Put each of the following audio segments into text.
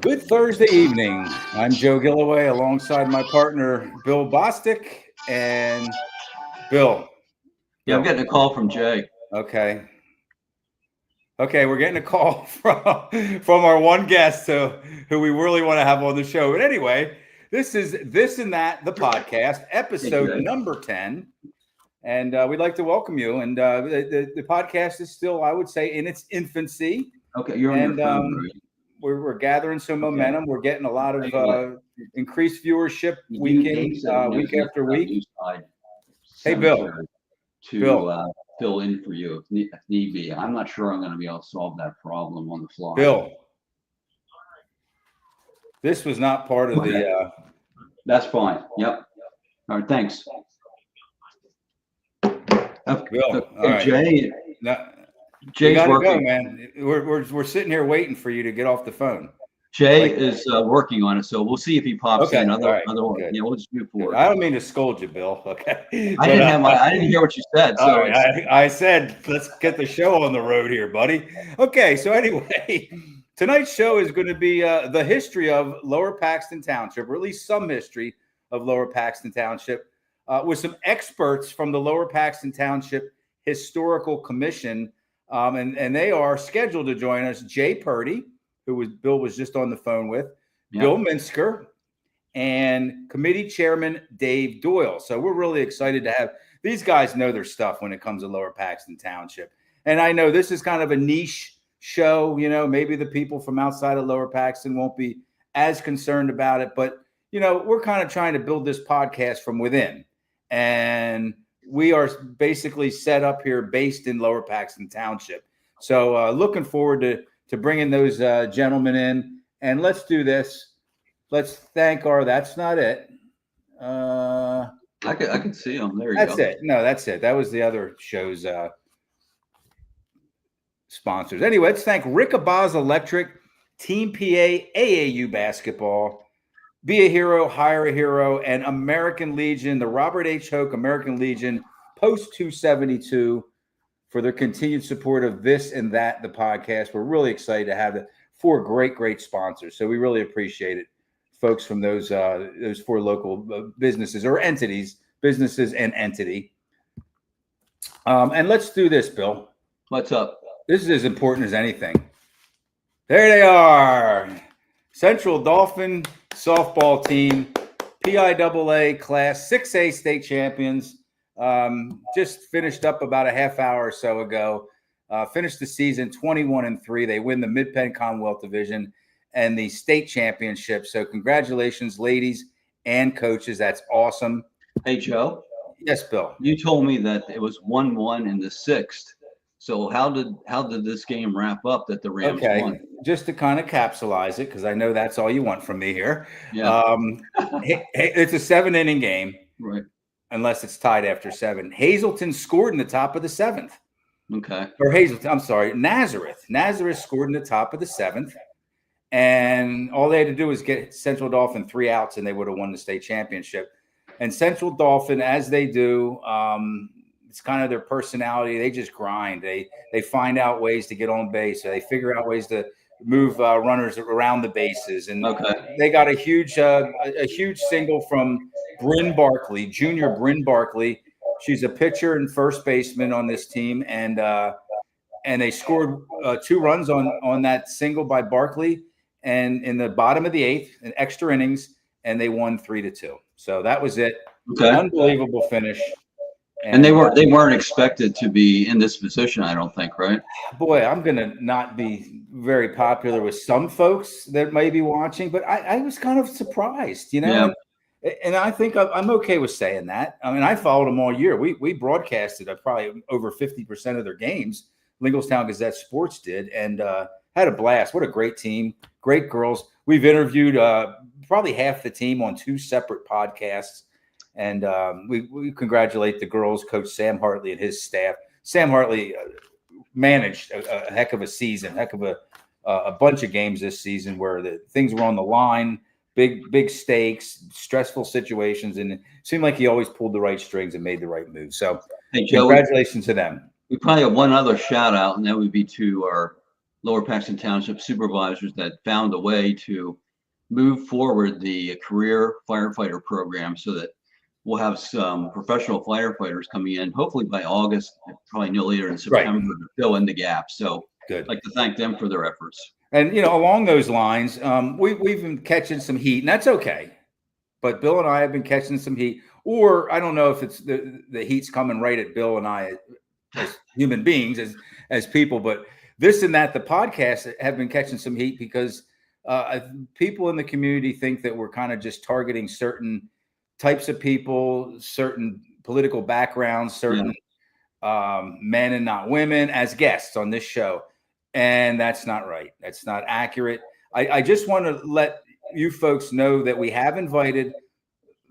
Good Thursday evening. I'm Joe Gilloway alongside my partner, Bill Bostic. And Bill. Yeah, I'm getting a call from Jay. Okay, we're getting a call from our one guest who we really want to have on the show. But anyway, this is This and That, the podcast, episode number 10. And we'd like to welcome you. And the podcast is still, I would say, in its infancy. Okay, you're on your phone, right? We're gathering some momentum. We're getting a lot of increased viewership week after week. Hey, Bill. To fill in for you if need be. I'm not sure I'm going to be able to solve that problem on the fly. Bill, this was not part of the. That's fine. Yep. All right. Thanks. Okay, Bill, all right. Jay. Jay's working, go, man. We're sitting here waiting for you to get off the phone. Jay is working on it, so we'll see if he pops in. Otherwise, yeah, we'll just move forward. I don't mean to scold you, Bill. Okay, I didn't hear what you said. So I said let's get the show on the road here, buddy. Okay, so anyway, tonight's show is going to be the history of Lower Paxton Township, or at least some history of Lower Paxton Township, with some experts from the Lower Paxton Township Historical Commission, and they are scheduled to join us. Jay Purdy, who Bill was just on the phone with, Bill Minsker, and committee chairman Dave Doyle. So we're really excited to have these guys know their stuff when it comes to Lower Paxton Township. And I know this is kind of a niche show. You know, maybe the people from outside of Lower Paxton won't be as concerned about it. But, you know, we're kind of trying to build this podcast from within. And we are basically set up here based in Lower Paxton Township. So looking forward to bringing those gentlemen in, and let's do this. Let's thank that's not it. I can see them. There you go. That's it. it. No, that's it. That was the other show's sponsors. Anyway, let's thank Rickabaz Electric, Team PA, AAU Basketball, Be a Hero, Hire a Hero, and American Legion, the Robert H. Hoke American Legion, Post 272, for their continued support of This and That, the podcast. We're really excited to have 4 great sponsors. So we really appreciate it, folks, from those 4 local businesses or entities, businesses and entity. And let's do this, Bill. What's up? This is as important as anything. There they are. Central Dolphin softball team, PIAA Class 6A state champions. Just finished up about a half hour or so ago. Finished the season 21-3. They win the Mid-Penn Commonwealth Division and the state championship. So congratulations, ladies and coaches. That's awesome. Hey, Joe. Yes, Bill. You told me that it was 1-1 in the 6th. So how did this game wrap up that the Rams won? Just to kind of capsulize it, because I know that's all you want from me here. Yeah. It's a 7-inning game. Right. Unless it's tied after 7. Hazleton scored in the top of the 7th. Okay. Or Hazleton, I'm sorry, Nazareth. Nazareth scored in the top of the 7th. And all they had to do was get Central Dolphin 3 outs, and they would have won the state championship. And Central Dolphin, as they do, it's kind of their personality. They just grind. They find out ways to get on base. So they figure out ways to move runners around the bases. And they got a huge single from Bryn Barkley, junior Bryn Barkley. She's a pitcher and first baseman on this team, and they scored 2 runs on that single by Barkley, and in the bottom of the 8th, in extra innings, and they won 3-2. So that was it. Okay. Unbelievable finish. And they weren't expected to be in this position, I don't think, right? Boy, I'm going to not be very popular with some folks that may be watching, but I was kind of surprised, you know. Yeah. And I think I'm okay with saying that. I mean, I followed them all year. We broadcasted probably over 50% of their games. Lincolnstown Gazette Sports did, and had a blast. What a great team. Great girls. We've interviewed probably half the team on 2 separate podcasts. And we congratulate the girls, Coach Sam Hartley and his staff. Sam Hartley managed a heck of a season, heck of a bunch of games this season where the things were on the line, big stakes, stressful situations, and it seemed like he always pulled the right strings and made the right moves. So hey, Joe, congratulations to them. We probably have one other shout out, and that would be to our Lower Paxton Township supervisors that found a way to move forward the career firefighter program so that we'll have some professional firefighters coming in, hopefully by August, probably no later in September, to fill in the gap. So Good. I'd like to thank them for their efforts. And, along those lines, we've been catching some heat, and that's okay. But Bill and I have been catching some heat, or I don't know if it's the heat's coming right at Bill and I as human beings, as people, but this and that, the podcasts have been catching some heat because people in the community think that we're kind of just targeting certain types of people, certain political backgrounds, certain men and not women as guests on this show. And that's not right. That's not accurate. I just want to let you folks know that we have invited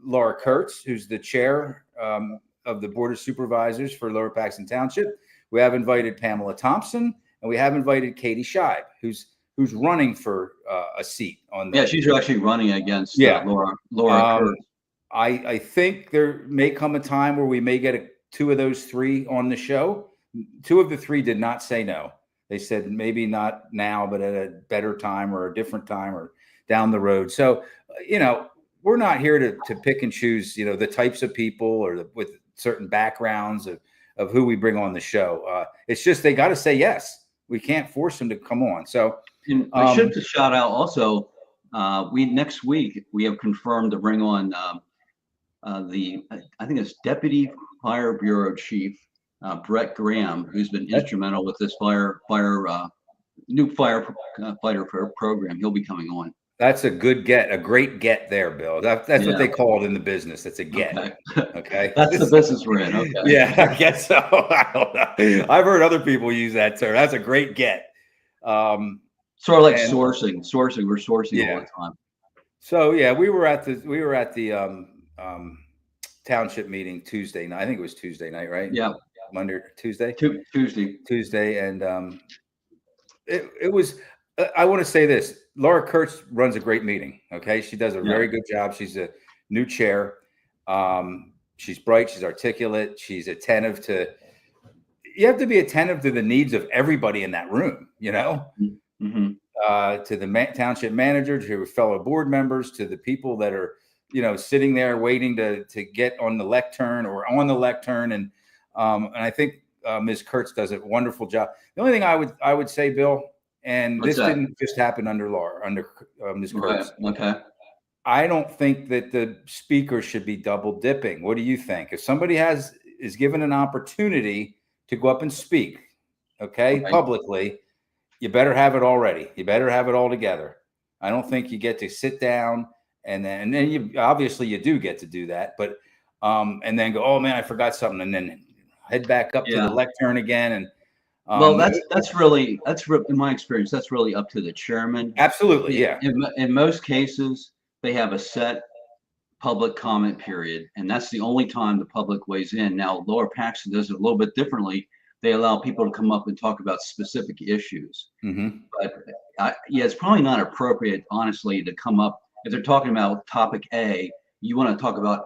Laura Kurtz, who's the chair of the Board of Supervisors for Lower Paxton Township. We have invited Pamela Thompson, and we have invited Katie Scheib, who's running for a seat on the. Yeah, she's actually running against Laura Kurtz. I think there may come a time where we may get two of those three on the show. Two of the three did not say no. They said maybe not now, but at a better time or a different time or down the road. So, we're not here to pick and choose, the types of people or with certain backgrounds of who we bring on the show. It's just they got to say yes. We can't force them to come on. So, and I should shout out also. Next week we have confirmed to bring on I think it's Deputy Fire Bureau Chief Brett Graham, who's been instrumental with this new firefighter program. He'll be coming on. That's a good get, a great get there, Bill. That's what they call it in the business. It's a get. Okay. That's the business we're in. Okay. Yeah, I guess so. I don't know. I've heard other people use that term. That's a great get. Sort of like sourcing. We're sourcing all the time. So we were at the township meeting Tuesday night. I think it was Tuesday night, right? Yeah. Monday, Tuesday. Tuesday, and it was. I want to say this: Laura Kurtz runs a great meeting. Okay, she does a very good job. She's a new chair. She's bright. She's articulate. She's attentive to. You have to be attentive to the needs of everybody in that room. Mm-hmm. To the township manager, to her fellow board members, to the people that are sitting there waiting to get on the lectern or on the lectern, and I think Ms. Kurtz does a wonderful job. The only thing I would say, Bill. And What's this that? didn't just happen under Ms. Kurtz. Okay. I don't think that the speaker should be double dipping. What do you think? If somebody is given an opportunity to go up and speak, publicly, you better have it all ready. You better have it all together. I don't think you get to sit down and then you obviously you do get to do that, but and then go, oh man, I forgot something, and then head back up to the lectern again and. Well, that's really in my experience, that's really up to the chairman. Absolutely, yeah. In most cases, they have a set public comment period, and that's the only time the public weighs in. Now, Lower Paxton does it a little bit differently. They allow people to come up and talk about specific issues. Mm-hmm. But it's probably not appropriate, honestly, to come up if they're talking about topic A. You want to talk about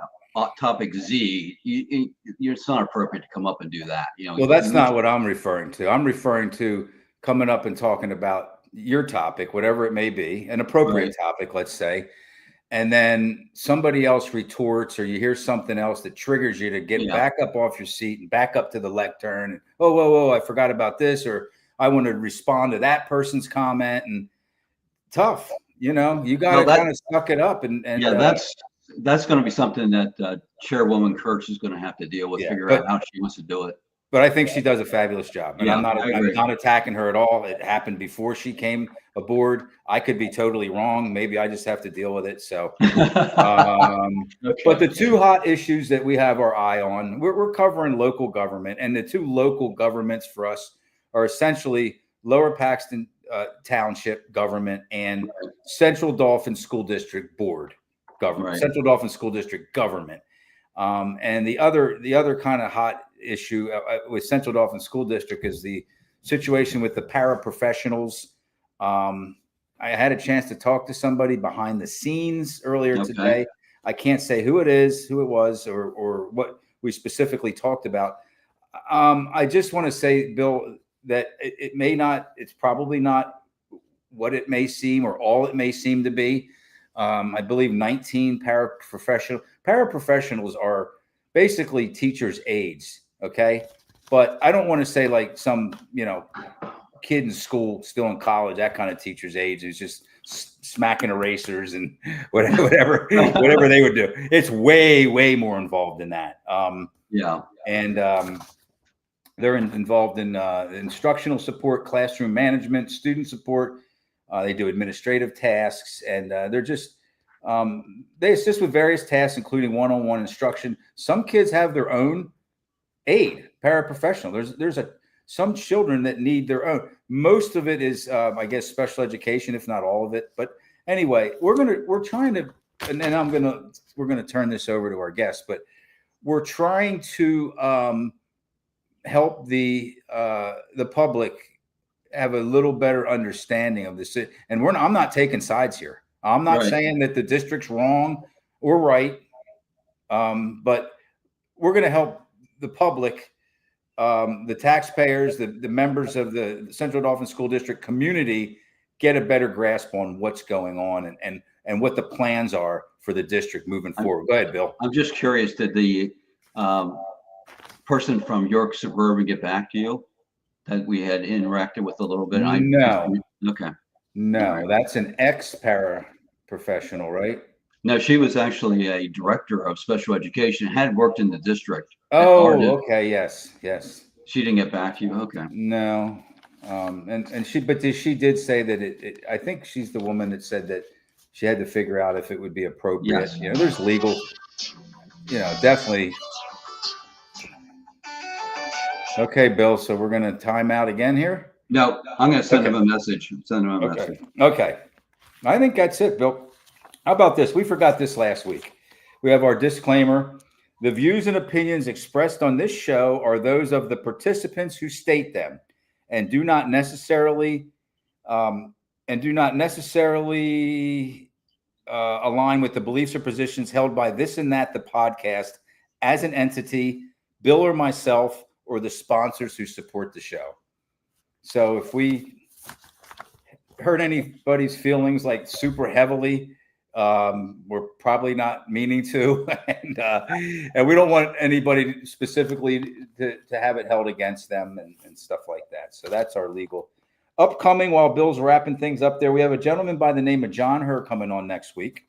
topic Z, it's not appropriate to come up and do that. Well, that's not what I'm referring to. I'm referring to coming up and talking about your topic, whatever it may be, an appropriate topic, let's say, and then somebody else retorts, or you hear something else that triggers you to get back up off your seat and back up to the lectern. And, oh, whoa, I forgot about this, or I want to respond to that person's comment. And tough, you got to kind of suck it up. And that's going to be something that Chairwoman Kurtz is going to have to deal with, figure out how she wants to do it. But I think she does a fabulous job. And I'm not attacking her at all. It happened before she came aboard. I could be totally wrong. Maybe I just have to deal with it. So, but the two hot issues that we have our eye on, we're covering local government. And the two local governments for us are essentially Lower Paxton Township government and Central Dauphin School District Board government, Central Dauphin School District government. And the other kind of hot issue with Central Dauphin School District is the situation with the paraprofessionals. I had a chance to talk to somebody behind the scenes earlier today. I can't say who it was, or what we specifically talked about. I just want to say, Bill, that it may not, it's probably not what it may seem or all it may seem to be. I believe 19 paraprofessionals are basically teachers' aides. Okay. But I don't want to say like some, kid in school, still in college, that kind of teacher's aides who's just smacking erasers and whatever they would do. It's way more involved than that. And they're involved in instructional support, classroom management, student support. They do administrative tasks, and they assist with various tasks, including one-on-one instruction. Some kids have their own aide, paraprofessional. There's some children that need their own. Most of it is, I guess, special education, if not all of it. But anyway, we're trying to, and we're gonna turn this over to our guests, but we're trying to help the public have a little better understanding of this. And I'm not taking sides here. I'm not saying that the district's wrong or right, but we're going to help the public, the taxpayers, the members of the Central Dauphin School District community get a better grasp on what's going on and what the plans are for the district moving forward. Go ahead, Bill. I'm just curious, did the person from York Suburban get back to you that we had interacted with a little bit? No. Okay. No, that's an ex-paraprofessional, right? No, she was actually a director of special education, had worked in the district. Oh, okay. Yes. She didn't get back to you. Okay. No. She did say that I think she's the woman that said that she had to figure out if it would be appropriate. Yes. There's legal, definitely. Okay, Bill. So we're going to time out again here. No, I'm going to send him a message. Okay. I think that's it, Bill. How about this? We forgot this last week. We have our disclaimer. The views and opinions expressed on this show are those of the participants who state them and do not necessarily align with the beliefs or positions held by this and that, the podcast, as an entity, Bill or myself, or the sponsors who support the show. So if we hurt anybody's feelings like super heavily, we're probably not meaning to, and we don't want anybody specifically to have it held against them and stuff like that. So that's our legal. Upcoming, while Bill's wrapping things up there, we have a gentleman by the name of John Herr coming on next week.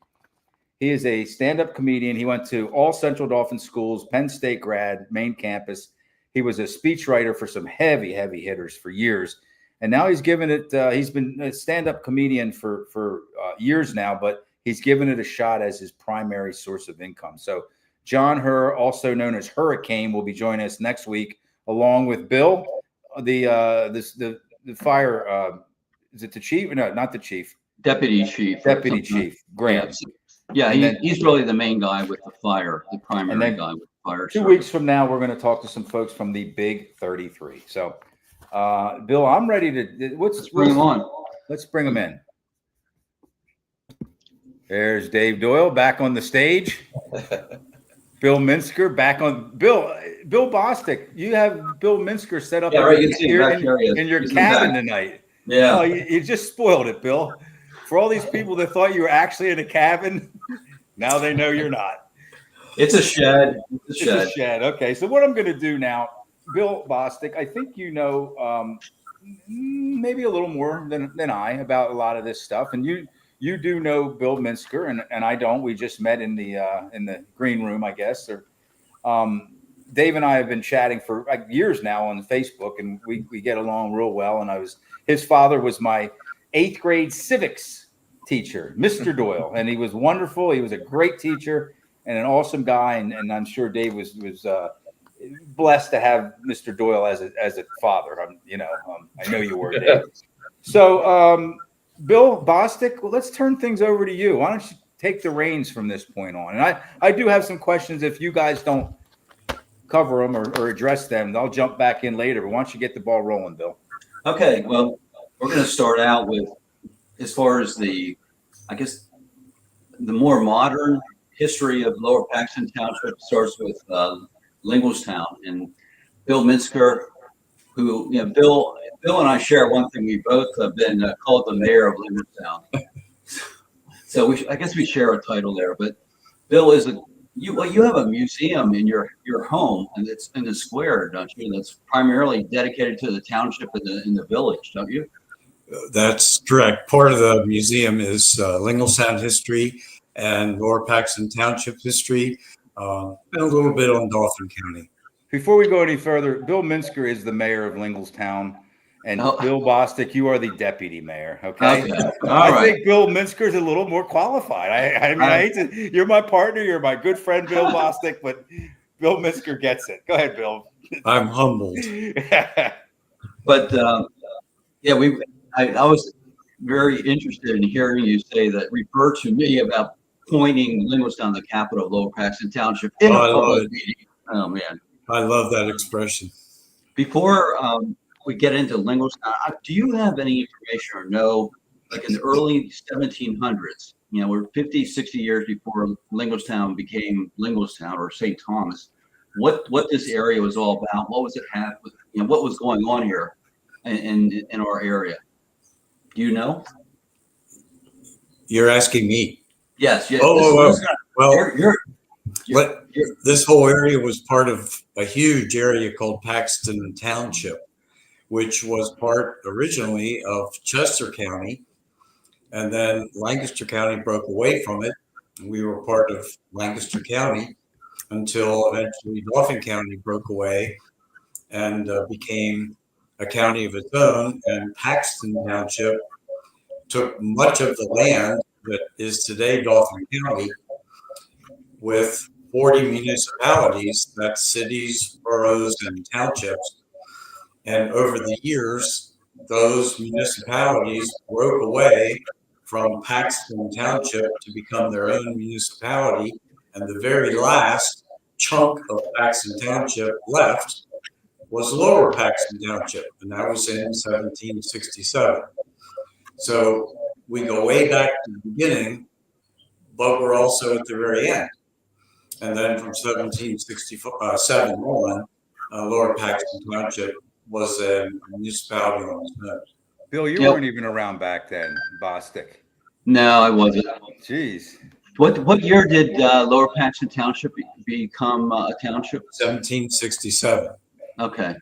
He is a stand-up comedian. He went to all Central Dauphin schools, Penn State grad, main campus. He was a speechwriter for some heavy hitters for years. And now he's given it, he's been a stand-up comedian for years now, but he's given it a shot as his primary source of income. So John Herr, also known as Hurricane, will be joining us next week, along with Bill, the fire, is it the chief? No, not the chief. Deputy chief. Deputy chief, Graham. Yeah, he's really the main guy with the fire, the primary guy with the fire. 2 weeks from now, we're going to talk to some folks from the Big 33. So, Bill, I'm ready to. Let's bring him on. Let's bring him in. There's Dave Doyle back on the stage. Bill Minsker back on. Bill Bostic, you have Bill Minsker set up in your cabin tonight. Yeah. Oh, you just spoiled it, Bill. For all these people that thought you were actually in a cabin, now they know you're not. It's a shed. It's a shed. Okay, so what I'm going to do now, Bill Bostic, I think you know maybe a little more than I about a lot of this stuff, and you do know Bill Minsker, and I don't. We just met in the green room, I guess. Or Dave and I have been chatting for years now on Facebook, and we get along real well. And his father was my 8th grade civics teacher, Mr. Doyle, and he was wonderful. He was a great teacher and an awesome guy, and I'm sure Dave was blessed to have Mr. Doyle as a father. I know you were, Dave. So, Bill Bostic, let's turn things over to you. Why don't you take the reins from this point on? And I do have some questions. If you guys don't cover them or address them, I'll jump back in later. But why don't you get the ball rolling, Bill? Okay. Well, we're going to start out with, as far as the more modern history of Lower Paxton Township starts with Lingelstown and Bill Minsker, who, Bill, Bill and I share one thing. We both have been called the mayor of Leonardtown. So I guess we share a title there. But Bill, you have a museum in your home, and it's in the square, don't you? That's primarily dedicated to the township in the village, don't you? That's correct. Part of the museum is Lingelstown history and Lower Paxton Township history, and a little bit on Dauphin County. Before we go any further, Bill Minsker is the mayor of Lingelstown, and Bill Bostic, you are the deputy mayor. Okay. I think Bill Minsker is a little more qualified. I mean, I hate to. You're my partner. You're my good friend, Bill Bostic, but Bill Minsker gets it. Go ahead, Bill. I'm humbled. But yeah, I was very interested in hearing you say that, refer to me about pointing Lingelstown, the capital of Lower Paxton Township, in a public meeting. Oh man, I love that expression. Before we get into Lingelstown, do you have any information or know, like in the early 1700s, we're 50, 60 years before Lingelstown became Lingelstown or St. Thomas, what this area was all about? What was it what was going on here in our area? Do you know? You're asking me? Yes. Well, this whole area was part of a huge area called Paxton Township, which was part originally of Chester County, and then Lancaster County broke away from it. We were part of Lancaster County until eventually Dauphin County broke away and became a county of its own, and Paxton Township took much of the land that is today Dauphin County, with 40 municipalities, that's cities, boroughs, and townships. And over the years, those municipalities broke away from Paxton Township to become their own municipality. And the very last chunk of Paxton Township left was Lower Paxton Township, and that was in 1767. So we go way back to the beginning, but we're also at the very end. And then from 1767 on, Lower Paxton Township was a municipality on its own. Bill, you weren't even around back then, Bostic. No, I wasn't. Jeez. What year did Lower Paxton Township become a township? 1767. Okay.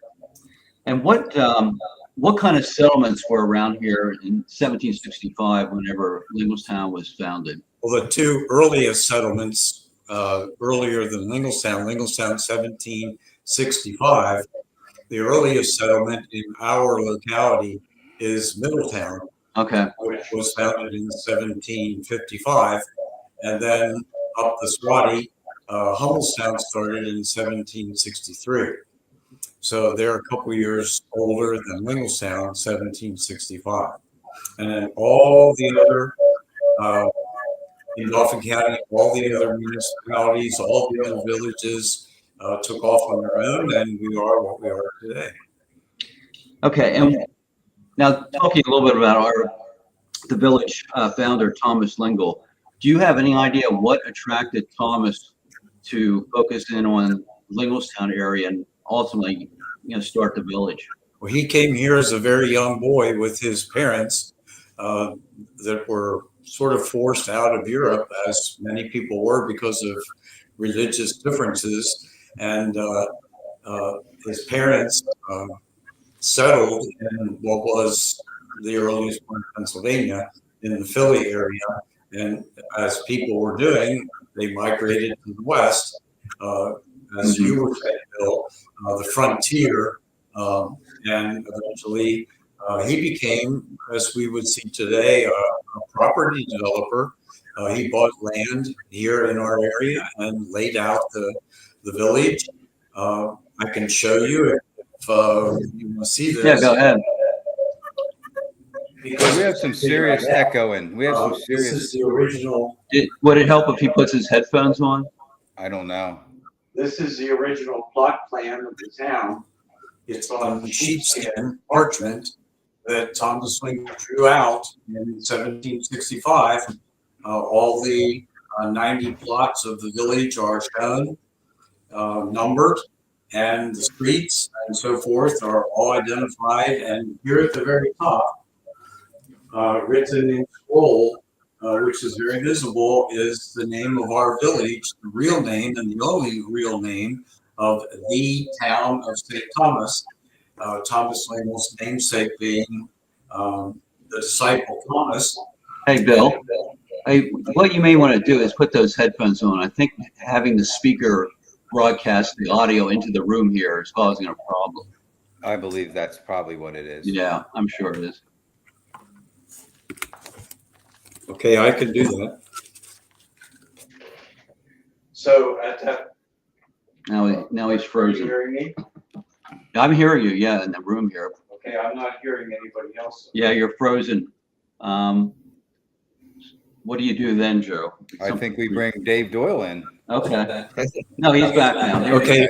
And what kind of settlements were around here in 1765 whenever Lingelstown was founded? Well, the two earliest settlements, earlier than Lingelstown 1765, the earliest settlement in our locality is Middletown, which was founded in 1755, and then up the Swati, Hummelstown started in 1763. So they're a couple years older than Lingelstown, 1765. And then all the other, in Dauphin County, all the other municipalities, all the other villages took off on their own, and we are what we are today. Okay, and now talking a little bit about the village founder, Thomas Lingle, do you have any idea what attracted Thomas to focus in on Lingelstown area and ultimately, start the village? Well, he came here as a very young boy with his parents that were sort of forced out of Europe, as many people were, because of religious differences. And his parents settled in what was the earliest part of Pennsylvania, in the Philly area. And as people were doing, they migrated to the west, as you were saying, Bill, the frontier, and eventually he became, as we would see today, a property developer. He bought land here in our area and laid out the village. I can show you if you want to see this. Yeah, go ahead. Because we have some serious echoing. We have some serious. This is the original. Would it help if he puts his headphones on? I don't know. This is the original plot plan of the town. It's on sheepskin parchment that Thomas Lingle drew out in 1765. All the 90 plots of the village are shown, numbered, and the streets and so forth are all identified. And here at the very top, written in scroll, which is very visible, is the name of our village, the real name and the only real name of the town of St. Thomas. Thomas Langell's namesake being the disciple Thomas. Hey, Bill. Hey, what you may want to do is put those headphones on. I think having the speaker broadcast the audio into the room here is causing a problem. I believe that's probably what it is. Yeah, I'm sure it is. Okay, I can do that. So at that, Now he's are you frozen. hearing me? I'm hearing you, yeah, in the room here. Okay, I'm not hearing anybody else. Yeah, you're frozen. What do you do then, Joe? I think we bring Dave Doyle in. Okay. No, he's back now. Okay.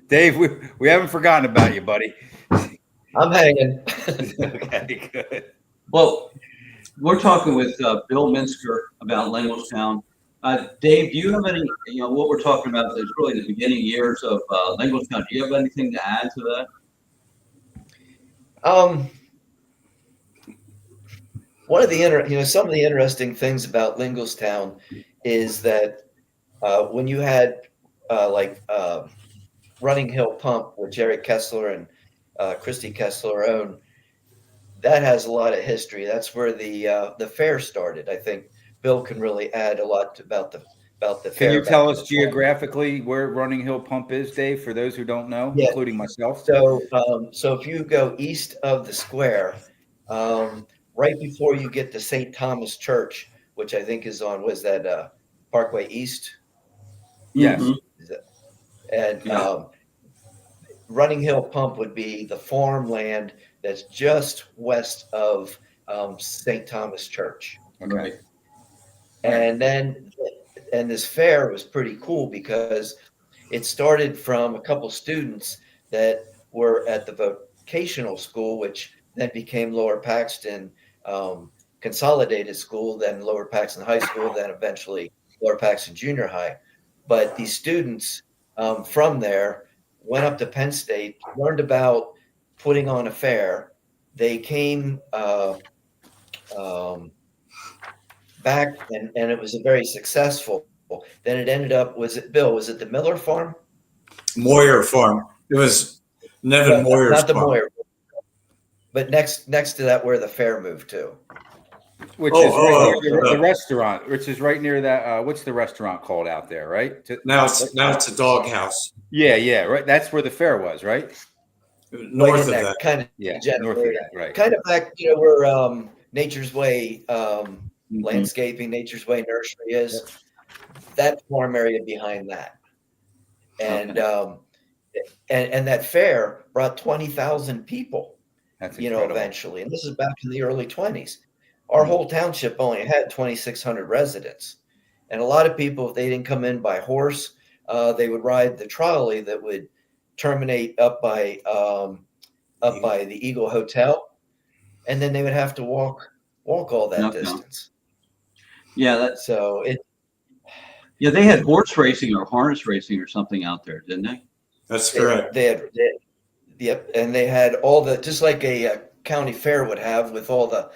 Dave, we haven't forgotten about you, buddy. I'm hanging. Okay, good. Well, we're talking with Bill Minsker about Langellstown. Dave, do you have any, what we're talking about is really the beginning years of Langellstown. Do you have anything to add to that? One of the some of the interesting things about Langellstown is that when you had Running Hill Pump, which Eric Kessler and Christy Kessler own, that has a lot of history. That's where the fair started. I think Bill can really add a lot about the fair. Can you tell us geographically where Running Hill Pump is, Dave, for those who don't know, Yeah. including myself? So if you go east of the square, right before you get to St. Thomas Church, which I think is on, was that Parkway East? Yes. Mhm. And Yeah. Running Hill Pump would be the farmland that's just west of St. Thomas Church. Okay. Right. And this fair was pretty cool because it started from a couple students that were at the vocational school, which then became Lower Paxton Consolidated School, then Lower Paxton High School, then eventually Lower Paxton Junior High. But these students from there went up to Penn State, learned about putting on a fair. They came back, and it was a very successful. Then it ended up, was it the Miller Farm? Moyer Farm. It was Nevin Moyer's Not the farm. Moyer, but next to that where the fair moved to. Which Oh, is right near oh, the restaurant, which is right near that. What's the restaurant called out there, right? Now it's a doghouse. Yeah, right. That's where the fair was, right? North Right of in that. kind of Yeah, general north of area. that, right. Kind of back, where Nature's Way Mhm. landscaping, Nature's Way nursery is. That farm area behind that, and and that fair brought 20,000 people. That's incredible. Eventually, and this is back in the early 20s. Our whole township only had 2,600 residents, and a lot of people, if they didn't come in by horse, they would ride the trolley that would terminate up by the Eagle Hotel, and then they would have to walk all that Okay. distance. Yeah, So they had horse racing or harness racing or something out there, didn't they? That's correct. Yep, and they had all the, just like a county fair would have, with all the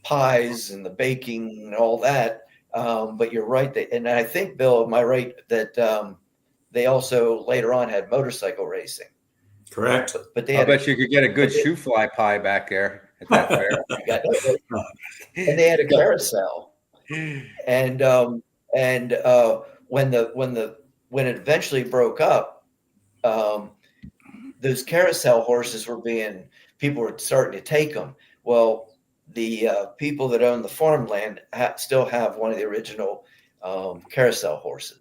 pies and the baking and all that. But you're right, and I think, Bill, am I right that they also later on had motorcycle racing? Correct. But they I had bet you could get a good shoe fly pie back there at that fair. and they had a carousel. And when it eventually broke up, those carousel horses people were starting to take them. Well, the people that own the farmland still have one of the original carousel horses,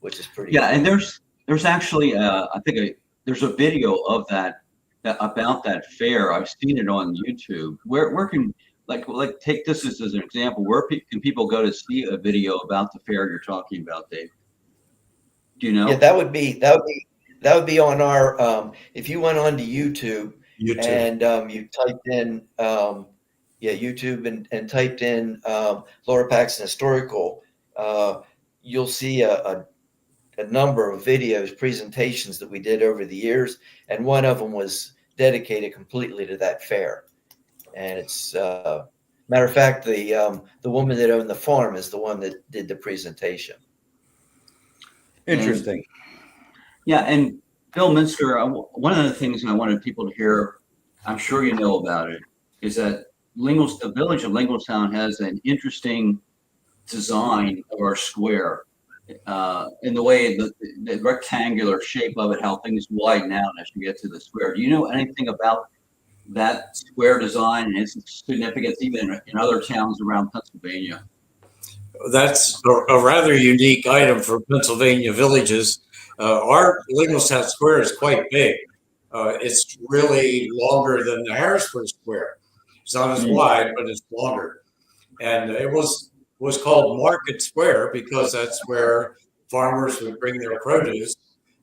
which is pretty. Yeah, cool. and there's actually I think there's a video of that about that fair. I've seen it on YouTube. Where can like take this as an example? Where can people go to see a video about the fair you're talking about, Dave? Do you know? Yeah, that would be on our. If you went on to YouTube. And you typed in YouTube and typed in Lower Paxton Historical, you'll see a a number of videos, presentations that we did over the years, and one of them was dedicated completely to that fair. And it's matter of fact, the woman that owned the farm is the one that did the presentation. Interesting. Yeah, and Bill Minsker, one of the things I wanted people to hear, I'm sure you know about it, is that the village of Lingelstown has an interesting design of our square, in the way the rectangular shape of it, how things widen out as you get to the square. Do you know anything about that square design and its significance even in other towns around Pennsylvania? That's a rather unique item for Pennsylvania villages. Our Lingelstown Square is quite big. It's really longer than the Harrisburg Square. It's not as wide, but it's longer. And it was called Market Square because that's where farmers would bring their produce.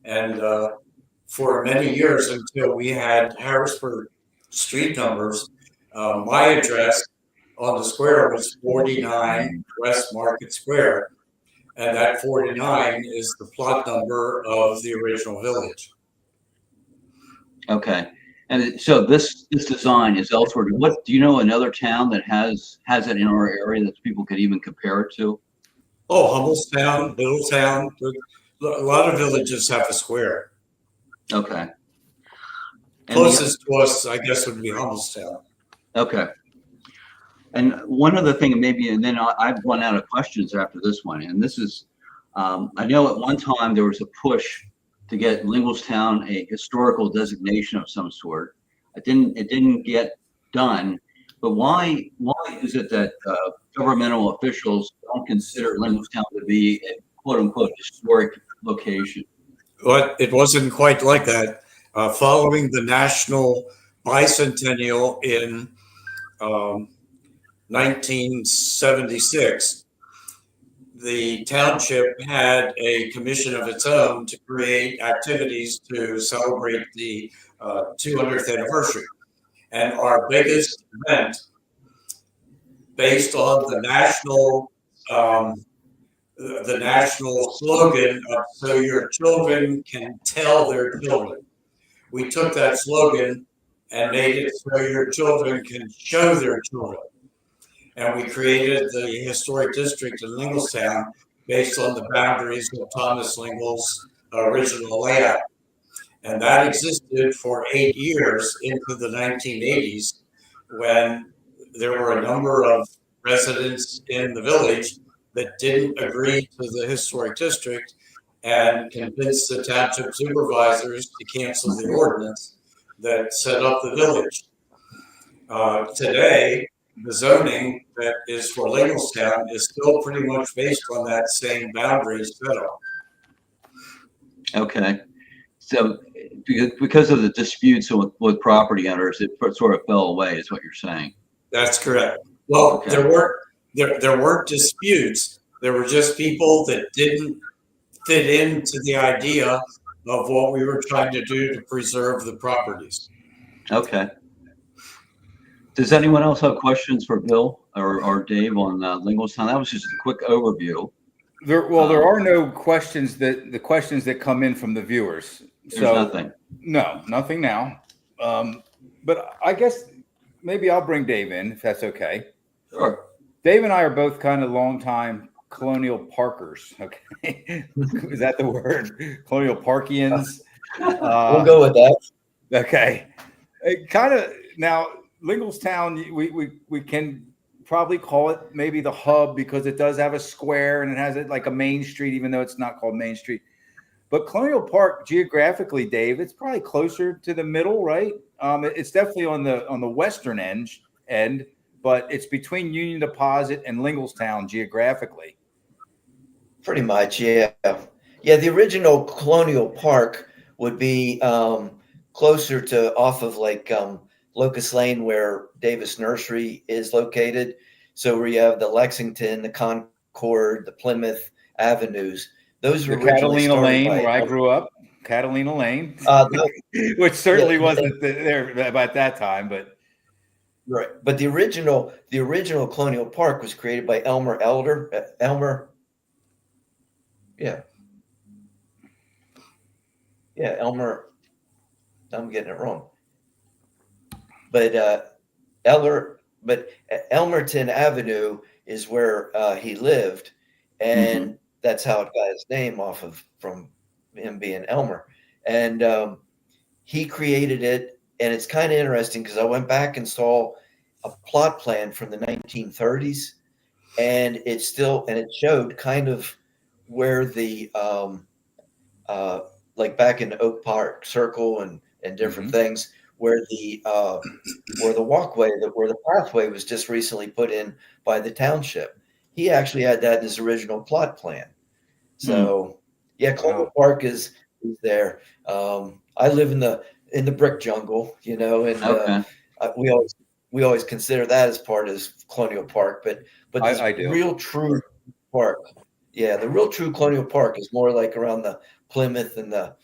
And for many years, until we had Harrisburg street numbers, my address on the square was 49 West Market Square. And that 49 is the plot number of the original village. Okay. And so this design is elsewhere. What do you know another town that has it in our area that people could even compare it to? Oh, Hummelstown, Middletown. A lot of villages have a square. Okay. And Closest to us, I guess, would be Hummelstown. okay. And one other thing, maybe, and then I've run out of questions after this one. And this is, I know at one time there was a push to get Lingelstown a historical designation of some sort. It didn't get done. But why is it that governmental officials don't consider Lingelstown to be a quote unquote historic location? But it wasn't quite like that. Following the national bicentennial in 1976, the township had a commission of its own to create activities to celebrate the 200th anniversary. And our biggest event, based on the national slogan of "So your children can tell their children," we took that slogan and made it "So your children can show their children." And we created the historic district in Lingelstown based on the boundaries of Thomas Lingel's original layout. And that existed for 8 years into the 1980s, when there were a number of residents in the village that didn't agree to the historic district and convinced the township supervisors to cancel the ordinance that set up the village. Today, the zoning that is for Lingelstown is still pretty much based on that same boundary setup. Okay. So because of the disputes with property owners, it sort of fell away, is what you're saying. That's correct. Well, Okay. there weren't disputes. There were just people that didn't fit into the idea of what we were trying to do to preserve the properties. Okay. Does anyone else have questions for Bill or Dave on Lingelstown? That was just a quick overview. There are no questions that come in from the viewers. There's nothing. No, nothing now. But I guess maybe I'll bring Dave in if that's okay. Sure. Dave and I are both kind of longtime colonial parkers. Okay, is that the word? Colonial Parkians. We'll go with that. Okay, kind of now. Lingelstown, we can probably call it maybe the hub because it does have a square and it has it like a main street, even though it's not called Main Street. But Colonial Park, geographically, Dave, it's probably closer to the middle, right? It's definitely on the western end, but it's between Union Deposit and Lingelstown geographically. Pretty much, yeah. Yeah, the original Colonial Park would be closer to off of like Locust Lane, where Davis Nursery is located. So where you have the Lexington, the Concord, the Plymouth avenues. Those were the Catalina Lane, where I grew up. Catalina Lane, which certainly wasn't there at that time, but right. But the original Colonial Park was created by Elmer. Yeah. Yeah, Elmer. I'm getting it wrong. But Elmerton Avenue is where he lived, and that's how it got his name off of from him being Elmer. And he created it, and it's kind of interesting because I went back and saw a plot plan from the 1930s, and it showed kind of where the like back in Oak Park Circle and different things where the walkway where the pathway was just recently put in by the township. He actually had that in his original plot plan. So yeah, Colonial Park is there. I live in the brick jungle, and we always consider that as part of Colonial Park, but this I do. real true park. Yeah, the real true Colonial Park is more like around the Plymouth and the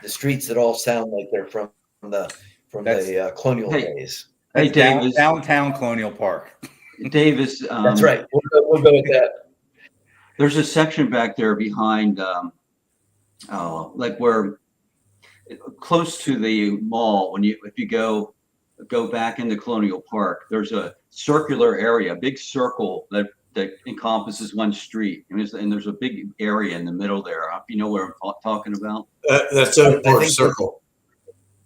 streets that all sound like they're from the colonial days. Hey, That's Davis. downtown Colonial Park. Davis. That's right. We'll go with that. There's a section back there behind, like where close to the mall. If you go back into Colonial Park, there's a circular area, a big circle that encompasses one street, and there's a big area in the middle there. You know where I'm talking about? That's Oak Park Circle.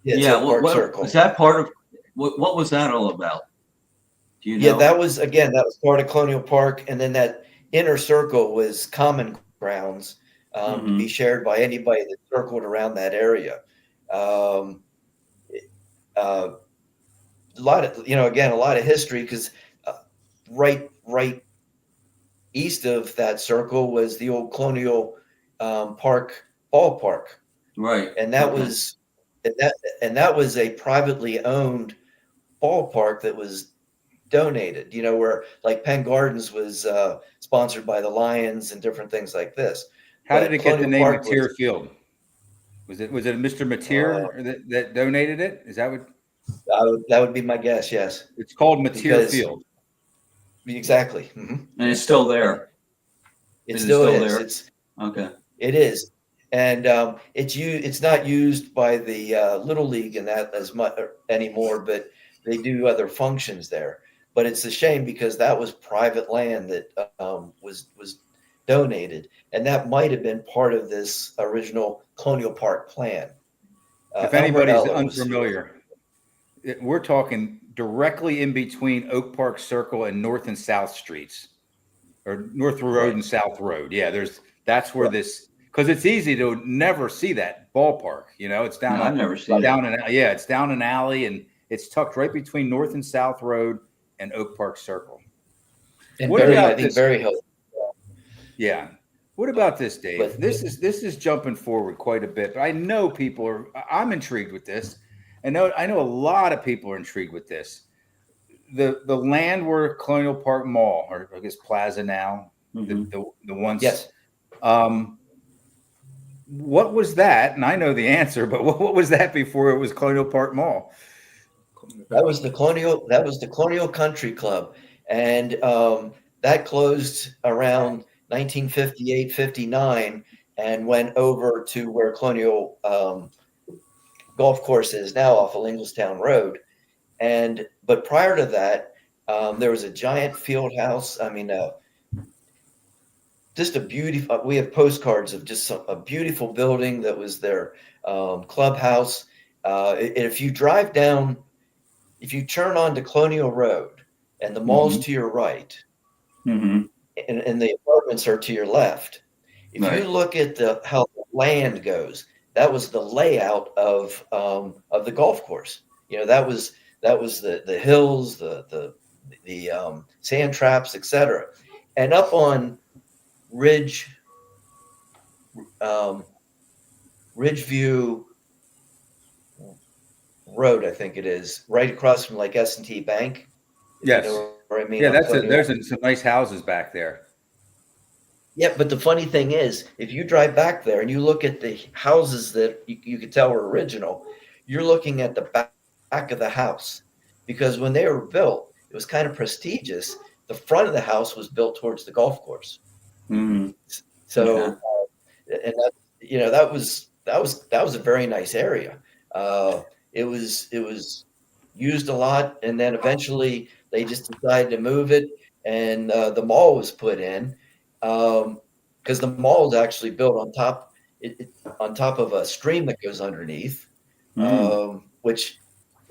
Yeah, Circle. Is that part of what was that all about? Do you know? Yeah, that was part of Colonial Park, and then that inner circle was common grounds to be shared by anybody that circled around that area. A lot of history because right east of that circle was the old Colonial Park ballpark, right? And that was a privately owned ballpark that was donated. Where like Penn Gardens was sponsored by the Lions and different things like this. How did it get the name Mateer Field? Was it Mr. Mateer that donated it? Is that what? That would be my guess. Yes, it's called Mateer Field. Exactly, and it's still there. It still is. There? It's okay. It is, and it's not used by the Little League and that as much anymore, but they do other functions there. But it's a shame because that was private land that was donated, and that might have been part of this original Colonial Park plan. If anybody's unfamiliar, we're talking directly in between Oak Park Circle and North and South Streets, or North Road and South Road. Yeah, that's where this, because it's easy to never see that ballpark. It's down. I've never seen it. It's down an alley, and it's tucked right between North and South Road and Oak Park Circle. And very helpful. Yeah. What about this, Dave? This is jumping forward quite a bit, but I know I'm intrigued with this. I know a lot of people are intrigued with this. The land where Colonial Park Mall, or I guess Plaza now, the once. Yes. What was that? And I know the answer, but what was that before it was Colonial Park Mall? That was the Colonial Country Club, and that closed around 1958-59 and went over to where Colonial Golf Course is now off of Inglestown Road. But prior to that, there was a giant field house. I mean, just a beautiful. We have postcards of just a beautiful building that was their clubhouse. If you drive down, if you turn onto Colonial Road and the mall's to your right, and the apartments are to your left, if you look at how the land goes, that was the layout of the golf course. That was the hills, the sand traps, etc. And up on Ridgeview Road, I think it is, right across from like S&T Bank. Yes. You know what I mean? Yeah, there's some nice houses back there. Yeah, but the funny thing is, if you drive back there and you look at the houses that you could tell were original, you're looking at the back of the house, because when they were built, it was kind of prestigious. The front of the house was built towards the golf course. So, and that was a very nice area. It was used a lot, and then eventually they just decided to move it, and the mall was put in, because the mall is actually built on top of a stream that goes underneath, which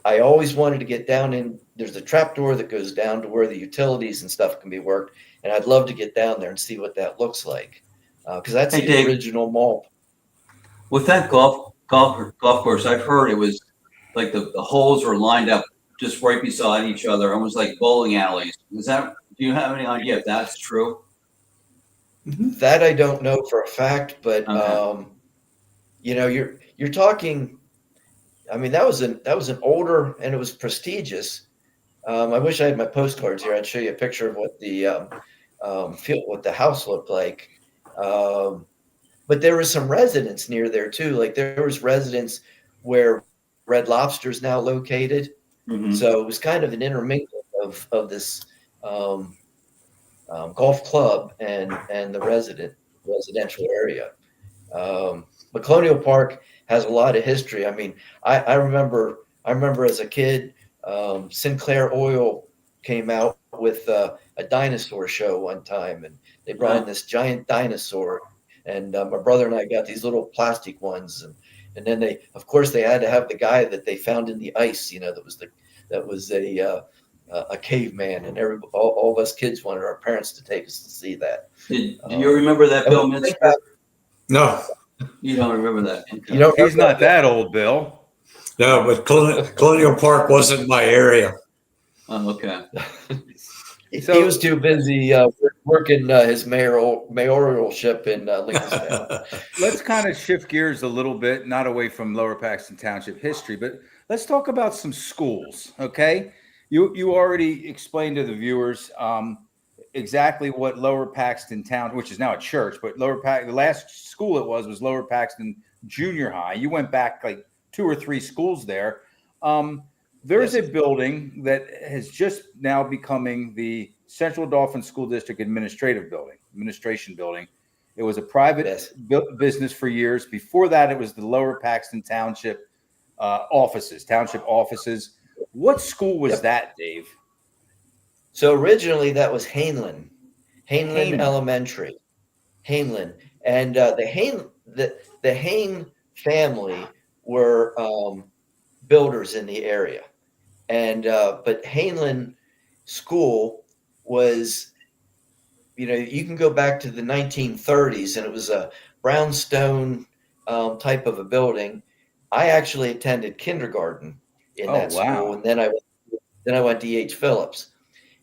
I always wanted to get down in. There's a trap door that goes down to where the utilities and stuff can be worked, and I'd love to get down there and see what that looks like, because that's Hey, the Dave. original mall. With that golf course, I've heard it was like the holes were lined up just right beside each other, almost like bowling alleys. Do you have any idea if that's true? That I don't know for a fact, but Okay. you're talking. I mean, that was an older, and it was prestigious. I wish I had my postcards here. I'd show you a picture of what what the house looked like. But there was some residence near there too. Like there was residence where Red Lobster is now located. Mm-hmm. So it was kind of an intermingling of this golf club and the residential area. But Colonial Park has a lot of history. I mean, I remember as a kid, Sinclair Oil came out with a dinosaur show one time, and they brought in this giant dinosaur, and my brother and I got these little plastic ones, and then of course they had to have the guy that they found in the ice, that was a caveman, and all of us kids wanted our parents to take us to see that. Do you remember that, Bill Minsker? No, You don't remember that? Okay. You don't. He's not that old, Bill. no, but Colonial Park wasn't my area. Oh, okay. He was too busy working his mayoralship in Lincolnstown. Let's kind of shift gears a little bit, not away from Lower Paxton Township history, but let's talk about some schools. Okay, you already explained to the viewers exactly what Lower Paxton Town, which is now a church, but the last school it was Lower Paxton Junior High. You went back like 2 or 3 schools there. There's a building that has just now becoming the Central Dauphin School District administration building. It was a private business for years. Before that, it was the Lower Paxton Township township offices. What school was that, Dave? So originally that was Hainland Elementary, Hainland, and the Hain family were builders in the area, and but Hainland School was, you can go back to the 1930s, and it was a brownstone type of a building. I actually attended kindergarten in that school, and then I went to E.H. Phillips.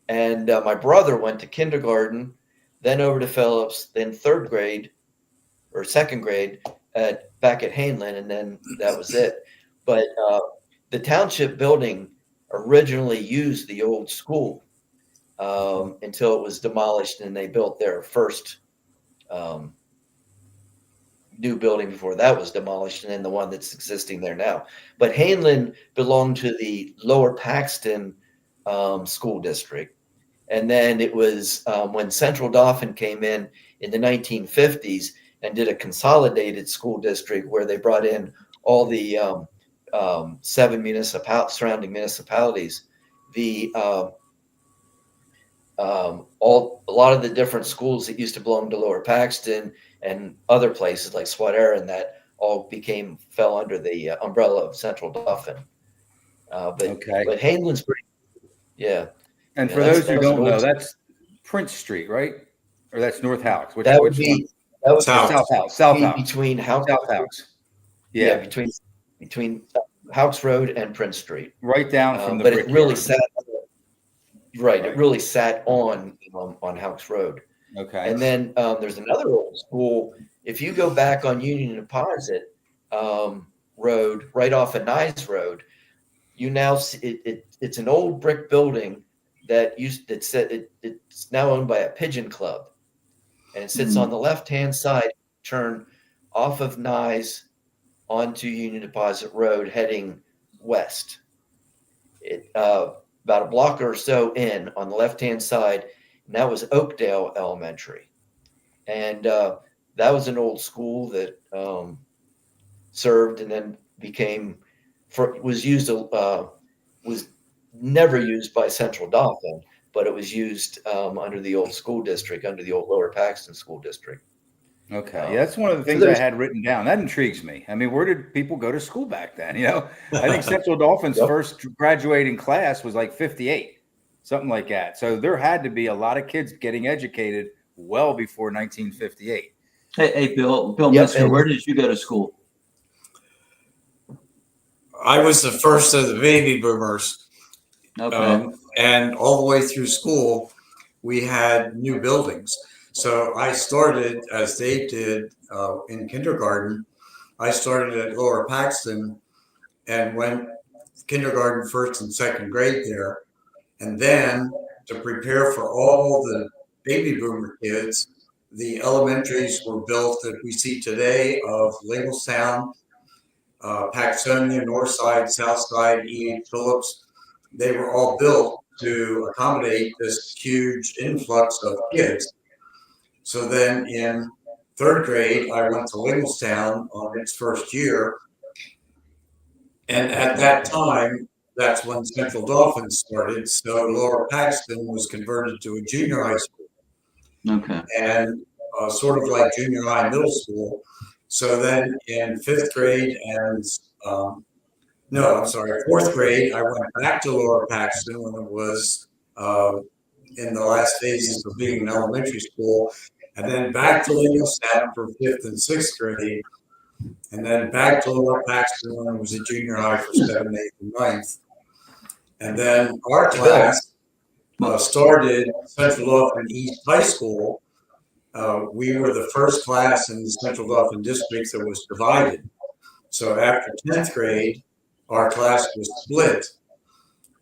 And my brother went to kindergarten, then over to Phillips, then 3rd grade or 2nd grade back at Hainland, and then that was it. But the township building originally used the old school until it was demolished, and they built their first new building before that was demolished, and then the one that's existing there now. But Hainland belonged to the Lower Paxton school district. And then it was when Central Dauphin came in the 1950s and did a consolidated school district where they brought in all the 7 surrounding municipalities. A lot of the different schools that used to belong to Lower Paxton and other places like Swatter and that all fell under the umbrella of Central Dauphin. But Hainland's pretty, yeah. And for those who don't know, that's Prince Street, right? Or that's North Haux? That would be South Haux. Between Haux. South Haux. Yeah, between Haux Road and Prince Street. Right down from the but it really sat right. It really sat on Haux Road. Okay. And then there's another old school. If you go back on Union Deposit Road, right off of Nye Road, you now see it's an old brick building it's now owned by a pigeon club, and it sits on the left-hand side. Turn off of Nye onto Union Deposit Road, heading west. About a block or so in on the left-hand side, and that was Oakdale Elementary. And that was an old school that served and then was never used by Central Dauphin, but it was used under the old school district, under the old Lower Paxton School District. Okay. Yeah, that's one of the things I had written down. That intrigues me. I mean, where did people go to school back then? I think Central Dolphins' first graduating class was like 58, something like that. So there had to be a lot of kids getting educated well before 1958. Hey, Bill Minsker, where did you go to school? I was the first of the baby boomers. Okay. And all the way through school, we had new buildings. So I started, as Dave did, in kindergarten. I started at Lower Paxton and went kindergarten, first and second grade there. And then to prepare for all the baby boomer kids, the elementaries were built that we see today of Lingelstown, Paxtonia, Northside, Southside, E.H. Phillips. They were all built to accommodate this huge influx of kids. So then in third grade, I went to Lingelstown on its first year. And at that time, that's when Central Dolphins started. So Lower Paxton was converted to a junior high school. Okay. And sort of like junior high, middle school. So then in fourth grade, I went back to Lower Paxton when it was in the last phases of being an elementary school, and then back to Lingelstown for fifth and sixth grade, and then back to Lower Paxton when it was a junior high for seventh, eighth, and ninth. And then our class started Central Dauphin East High School. We were the first class in the Central Dauphin district that was divided. So after 10th grade, our class was split,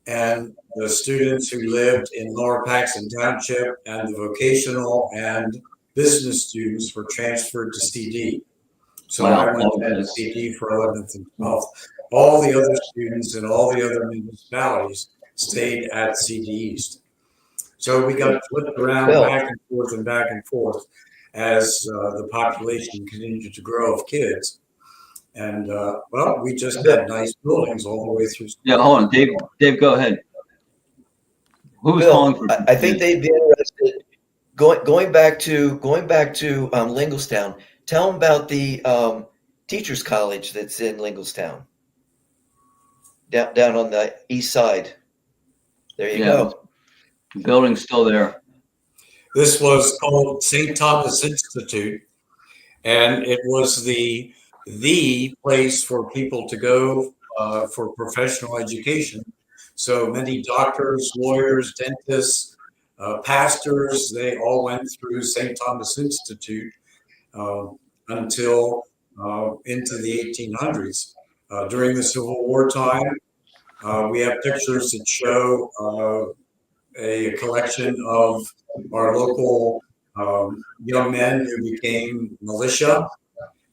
and the students who lived in Lower Paxton Township and the vocational and business students were transferred to CD. So I went to CD for 11th and 12th. All the other students in all the other municipalities stayed at CD East. So we got flipped around back and forth as the population continued to grow of kids. And, we just had nice buildings all the way through school. Yeah, hold on. Dave, go ahead. Who was calling for? I think they'd be interested. Going back to Lingelstown, tell them about the teachers college that's in Lingelstown, down on the east side. There you go. The building's still there. This was called St. Thomas Institute, and it was the place for people to go for professional education. So many doctors, lawyers, dentists, pastors, they all went through St. Thomas Institute until into the 1800s. During the Civil War time, we have pictures that show a collection of our local young men who became militia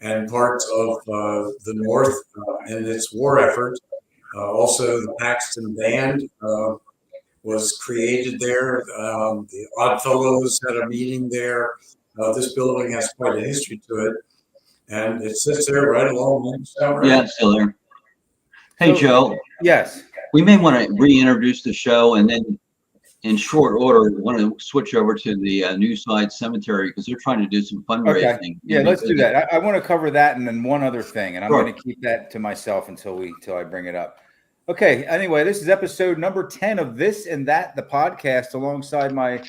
and parts of the North in its war effort. Also, the Paxton Band was created there. The Oddfellows had a meeting there. This building has quite a history to it, and it sits there right along. Yeah, it's still there. Hey, Joe. Yes. We may want to reintroduce the show, and then in short order, we want to switch over to the Newside Cemetery because they're trying to do some fundraising. Okay. Yeah, let's do that. I want to cover that and then one other thing, and I'm going to keep that to myself until I bring it up. Okay. Anyway, this is episode number 10 of This and That, the podcast, alongside my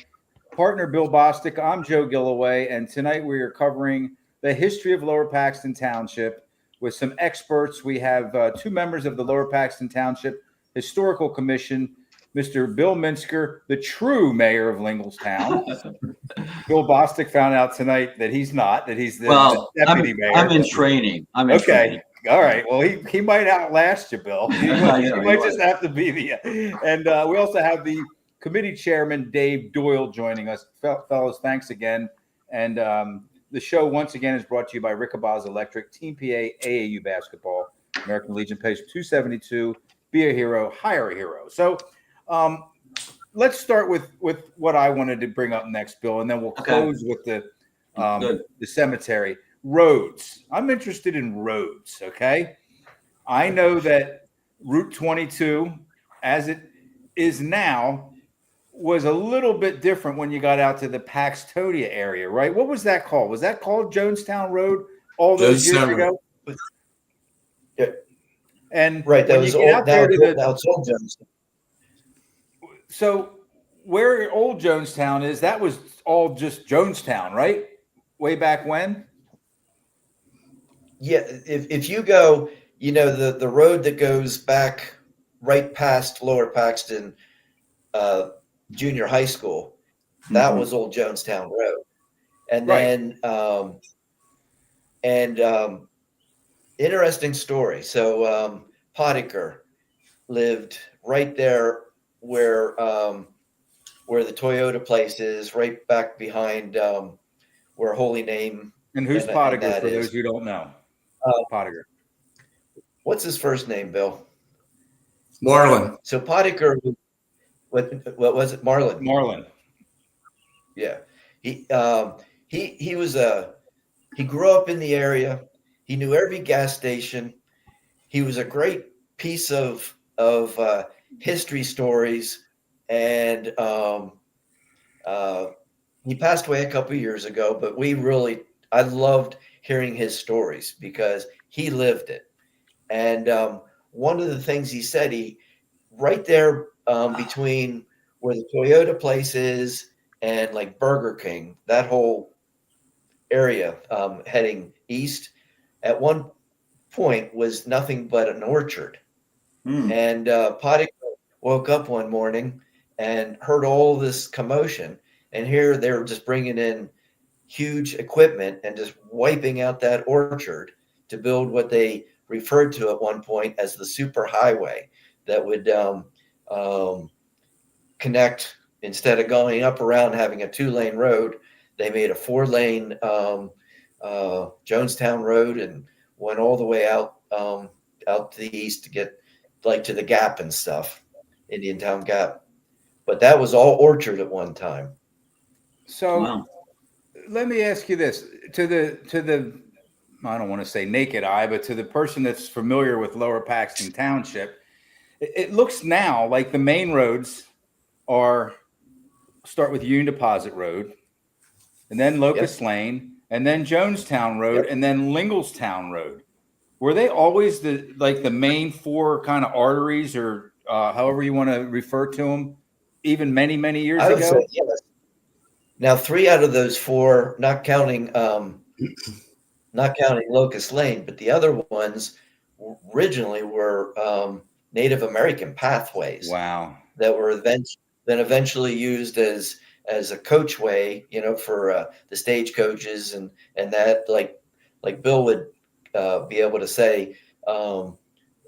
partner, Bill Bostic. I'm Joe Gilloway, and tonight we are covering the history of Lower Paxton Township with some experts. We have two members of the Lower Paxton Township Historical Commission, Mr. Bill Minsker, the true mayor of Lingelstown. Bill Bostic found out tonight that he's not, that he's the deputy mayor. I'm in training. Training. All right. Well, he might outlast you, Bill. He might just have to be the. And we also have the committee chairman, Dave Doyle, joining us. Fellows, thanks again. And the show, once again, is brought to you by Rickabaz Electric, Team PA, AAU Basketball, American Legion, page 272. Be a hero, hire a hero. So let's start with what I wanted to bring up next, Bill, and then we'll close with the Good. the cemetery. Roads. I'm interested in roads. Okay. I know that Route 22, as it is now, was a little bit different when you got out to the Paxtonia area, right? What was that called? Was that called Jonestown Road all those years Jonestown ago? Yeah. And Right. That when you was get old. out there to Now it's old Jones. so where old Jonestown is, that was all just Jonestown, right? Way back when? Yeah. If you go, the road that goes back right past Lower Paxton Junior High School, that Mhm. was old Jonestown Road. And Right. then interesting story. So Potiker lived right there where the Toyota place is, right back behind where Holy Name And who's and Potiger that for is. those who don't know? Potiger. What's his first name, Bill? Marlin. So Potiker, what was it? Marlin. Marlin. Yeah. He was he grew up in the area. He knew every gas station. He was a great piece of history stories, and he passed away a couple of years ago. But I loved hearing his stories because he lived it. And one of the things he said, he right there between where the Toyota place is and like Burger King, that whole area heading east, at one point was nothing but an orchard. Hmm. And Potty woke up one morning and heard all this commotion. And here they were just bringing in huge equipment and just wiping out that orchard to build what they referred to at one point as the super highway that would connect. Instead of going up around having a 2-lane road, they made a 4-lane Jonestown Road and went all the way out to the east to get like to the Gap and stuff, Indiantown Gap. But that was all orchard at one time. So Wow. let me ask you this: to the I don't want to say naked eye, but to the person that's familiar with Lower Paxton Township, it looks now like the main roads start with Union Deposit Road, and then Locust Lane, and then Jonestown Road, Yep. and then Linglestown Road. Were they always the main four kind of arteries, or however you want to refer to them, even many years I would ago? say yes. Now 3 out of those 4, not counting Locust Lane, but the other ones originally were Native American pathways Wow. that were eventually used as a coachway, for the stagecoaches and that like Bill would be able to say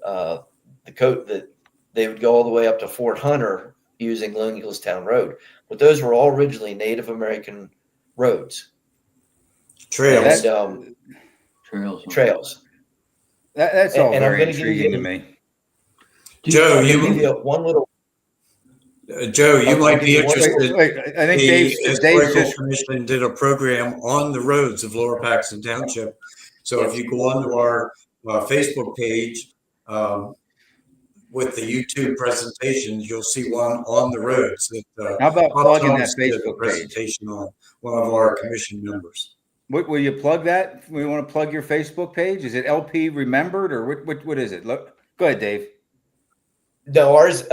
that they would go all the way up to Fort Hunter using Linglestown Road, but those were all originally Native American roads Trails. and Trails. trails. That's all And I'm very going to give intriguing to you me. Joe, one little. You might give be you one- interested. Wait, I think The Dave's Historical just Commission did a program on the roads of Lower Paxton Township. So if you go onto our Facebook page with the YouTube presentations, you'll see one on the roads that how about Bob plugging that Thomas did a Facebook page? presentation on, one of our commission members. Will you plug that? We want to plug your Facebook page. Is it LP Remembered or what is it? Look, go ahead, Dave. No, ours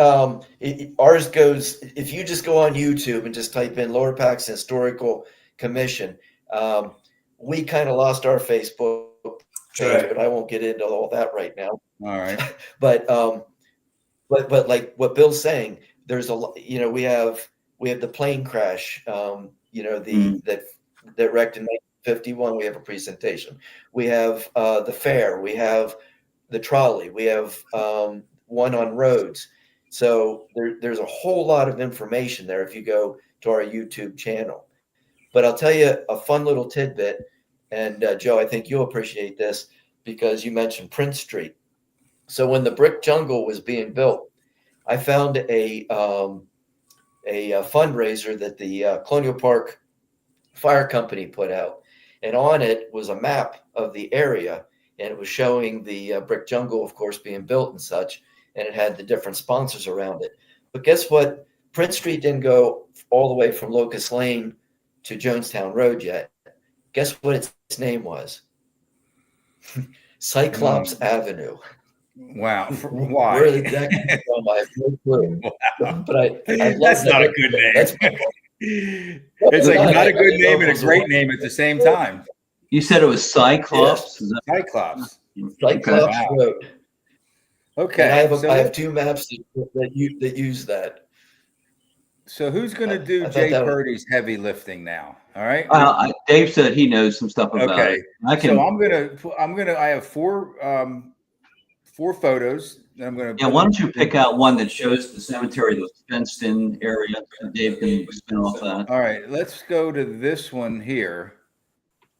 goes. If you just go on YouTube and just type in Lower Paxton Historical Commission, we kind of lost our Facebook page, Right. but I won't get into all that right now. All right. But like what Bill's saying, there's we have the plane crash, that wrecked in 1951. We have a presentation. We have the fair. We have the trolley. We have one on roads. So there's a whole lot of information there if you go to our YouTube channel. But I'll tell you a fun little tidbit, and Joe, I think you'll appreciate this because you mentioned Prince Street. So when the brick jungle was being built, I found a fundraiser that the Colonial Park Fire Company put out, and on it was a map of the area, and it was showing the brick jungle, of course, being built and such, and it had the different sponsors around it. But guess what? Prince Street didn't go all the way from Locust Lane to Jonestown Road yet. Guess what its name was? Cyclops Avenue. Wow. Why? Where exactly from? I have no clue. Wow. But I love That's that. not a good name. That's It's like not a good name and a great name at the same time. You said it was Cyclops? Yes. Cyclops. Cyclops Wow. Road. Okay. And I have so, two maps that use that. so who's going to do I thought Jay that was- Purdy's heavy lifting now? All right. Dave said he knows some stuff about Okay. it. I can. So I'm gonna. I have four photos that I'm gonna. Yeah, why don't you pick out one that shows the cemetery, the fenced-in area, so Dave can spin off that. All right. Let's go to this one here.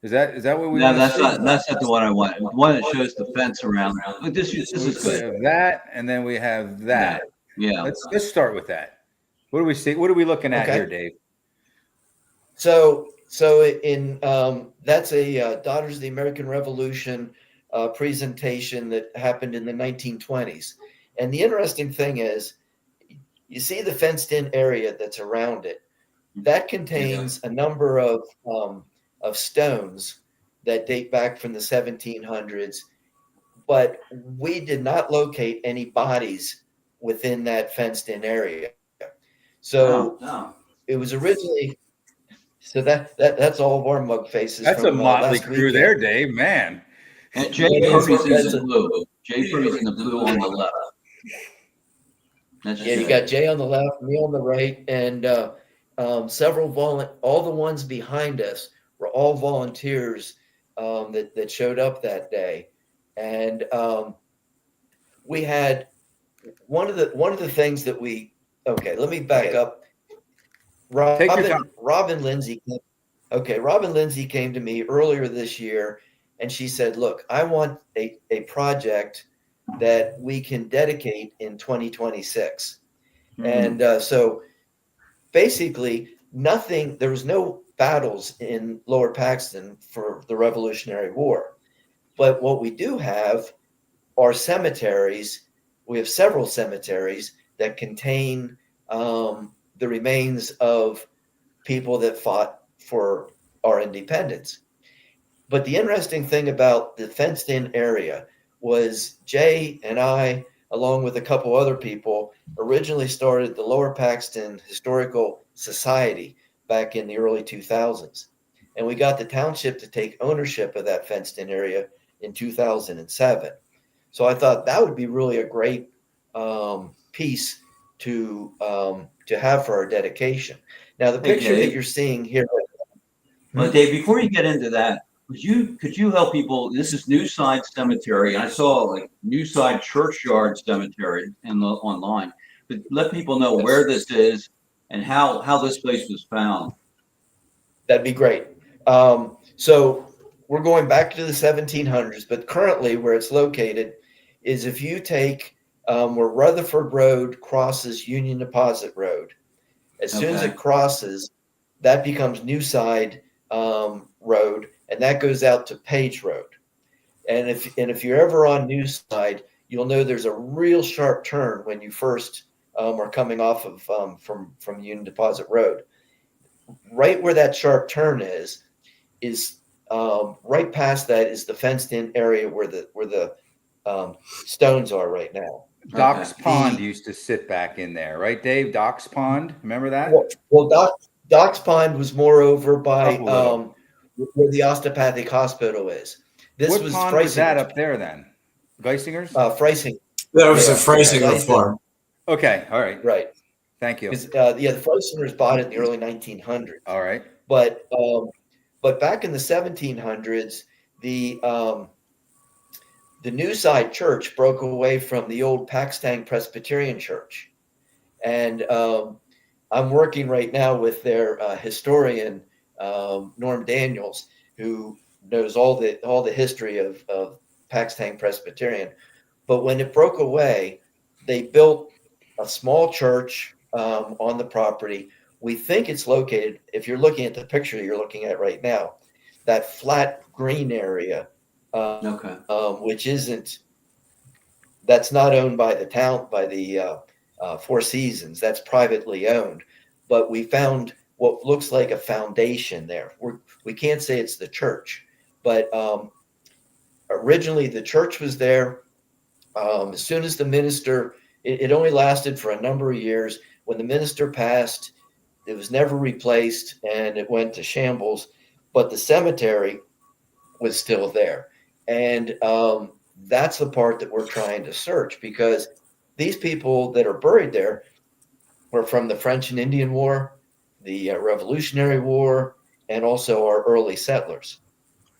Is that what we? No, want to that's see? not the one I want. The one that shows the fence around. Look, this is We good. have that, and then we have that. Yeah. Let's start with that. What do we see? What are we looking at Okay. here, Dave? So in that's a Daughters of the American Revolution presentation that happened in the 1920s. And the interesting thing is, you see the fenced-in area that's around it. That contains a number of stones that date back from the 1700s, but we did not locate any bodies within that fenced-in area. So it was originally. So that's all of our mug faces. That's from, a motley last crew weekend. there, Dave. Man. And Jay Purdy's in the blue. Jay Purdy's in the blue on the left. That's Yeah, you got Jay on the left, me on the right, and all the ones behind us were all volunteers that showed up that day. And we had one of the things that let me back up. Robin Lindsay came to me earlier this year, and she said, look, I want a project that we can dedicate in 2026. And so basically there was no battles in Lower Paxton for the Revolutionary War. But what we do have are cemeteries. We have several cemeteries that contain the remains of people that fought for our independence. But the interesting thing about the fenced-in area was Jay and I, along with a couple other people, originally started the Lower Paxton Historical Society back in the early 2000s. And we got the township to take ownership of that fenced-in area in 2007. So I thought that would be really a great piece to have for our dedication. Now, the picture that you're seeing here. Well, Dave, before you get into that, could you help people? This is Newside Cemetery. I saw like Newside Churchyard Cemetery online. But let people know where this is and how this place was found. That'd be great. So we're going back to the 1700s, but currently where it's located is if you take where Rutherford Road crosses Union Deposit Road. As soon as it crosses, that becomes Newside Road, and that goes out to Page Road. And if you're ever on Newside, you'll know there's a real sharp turn when you first are coming off of from Union Deposit Road. Right where that sharp turn is right past that is the fenced-in area where the stones are right now. Doc's Pond used to sit back in there, right, Dave? Doc's Pond, remember that? Well, Doc's Pond was more over by where the osteopathic hospital is. What pond was that up there then? Geisinger's? Freising. That was the Freisinger farm. Okay, all right. Right. Thank you. The Freisingers bought it in the early 1900s. All right. But back in the 1700s, the Newside Church broke away from the old Paxton Presbyterian Church. And I'm working right now with their historian, Norm Daniels, who knows all the history of Paxton Presbyterian. But when it broke away, they built a small church on the property. We think it's located, if you're looking at the picture you're looking at right now, that flat green area, Okay. which that's not owned by the town, by the Four Seasons. That's privately owned. But we found what looks like a foundation there. We can't say it's the church, but originally the church was there. As soon as the minister, it only lasted for a number of years. When the minister passed, it was never replaced and it went to shambles, but the cemetery was still there. And that's the part that we're trying to search, because these people that are buried there were from the French and Indian War, the Revolutionary War, and also our early settlers.